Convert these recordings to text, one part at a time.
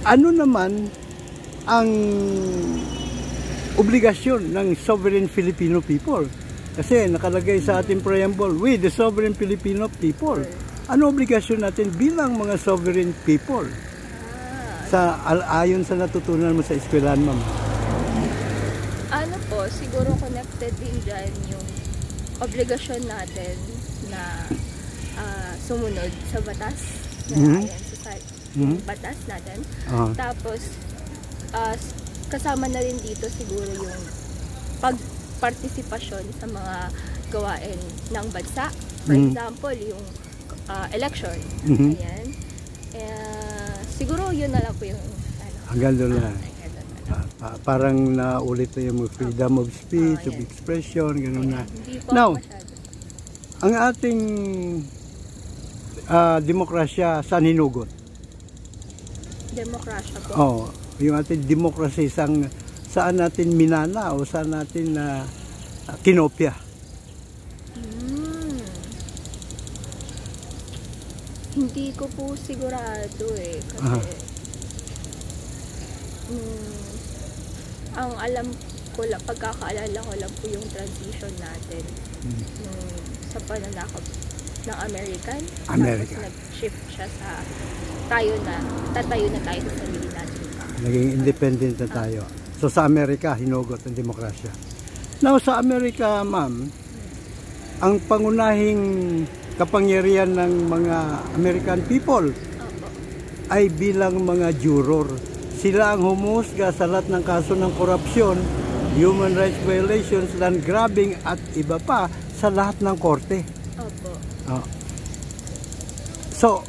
Ano naman ang obligasyon ng sovereign Filipino people? Kasi nakalagay sa ating preamble, we the sovereign Filipino people. Ano obligasyon natin bilang mga sovereign people? Ayon sa natutunan mo sa eskwelahan, ma'am? Ano po, siguro connected din dyan yung obligasyon natin na sumunod sa batas na ayan sa batas natin. Tapos kasama na rin dito siguro yung pagpartisipasyon sa mga gawain ng bansa. For example, yung election. Ayan. Siguro yun na lang po yung hanggang doon na. Parang naulit na yung freedom of speech, of expression, gano'n na. Now, ang ating demokrasya saan hinugot? Demokrasya po? Oo. Yung ating demokrasya saan natin minana o saan natin kinopya? Hindi ko po sigurado kasi ang alam ko lang, pagkakaalala ko lang po yung transition natin sa pananakop ng American. Tapos nag-shift siya sa tatayo na tayo sa sarili natin. Naging independent na tayo. So sa Amerika, hinugot ang demokrasya. Now sa Amerika, ma'am, ang pangunahing kapangyarihan ng mga American people ay bilang mga juror. Sila ang humusga sa lahat ng kaso ng korupsyon, human rights violations, land grabbing at iba pa sa lahat ng korte. So,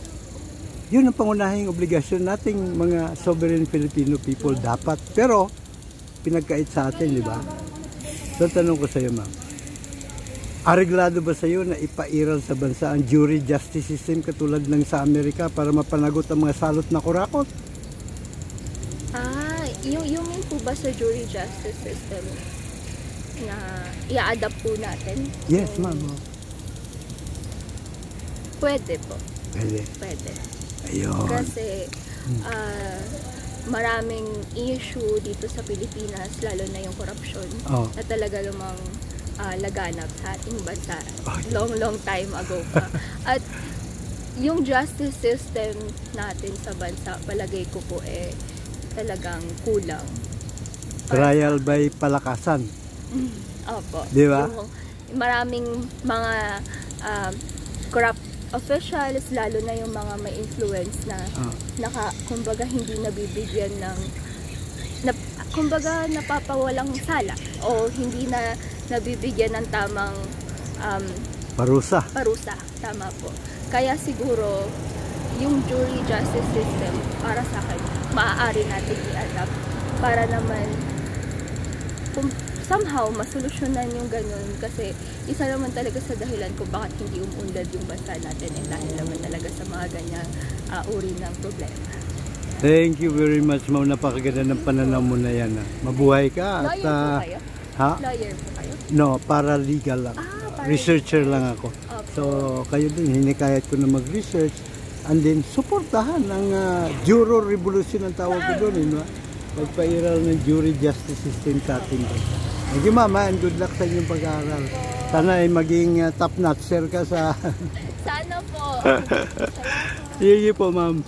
yun ang pangunahing obligasyon nating mga sovereign Filipino people dapat. Pero, pinagkait sa atin, di ba? So, tanong ko sa iyo, ma'am. Areglado ba sa iyo na ipairal sa bansa ang jury justice system katulad ng sa Amerika para mapanagot ang mga salot na kurakot? Yung mean po ba sa jury justice system na i-adapt po natin? Yes, ma'am. Pwede po. Pwede. Ayun. Kasi maraming issue dito sa Pilipinas, lalo na yung korupsyon, na talaga lumang laganap sa ating bansa long time ago pa. At yung justice system natin sa bansa, palagay ko po talagang kulang. Trial by palakasan. Opo. Di ba? Maraming mga corrupt officials, lalo na yung mga may influence na kumbaga hindi nabibigyan ng kumbaga napapawalang sala o hindi na nabibigyan ng tamang parusa. Tama po. Kaya siguro yung jury justice system para sa akin maaari natin i-adapt para naman somehow masolusyonan yung ganun, kasi isa naman talaga sa dahilan kung bakit hindi umunlad yung bansa natin dahil naman talaga sa mga ganyang uri ng problema. Thank you very much, ma'am. Napakaganda ng pananaw mo na yan. Mabuhay ka. Lawyer po kayo? Ha? Lawyer po kayo? No, paralegal lang. Researcher lang ako. So, kayo din, hinikayat ko na mag-research and then, suportahan ang juror revolution ang tawag ko doon. Pagpairal ng jury justice system sa ating. Thank you, ma'am, and good luck sa inyong pag-aaral. Sana ay maging top-notcher ka sa... Sana po. Sige po, ma'am.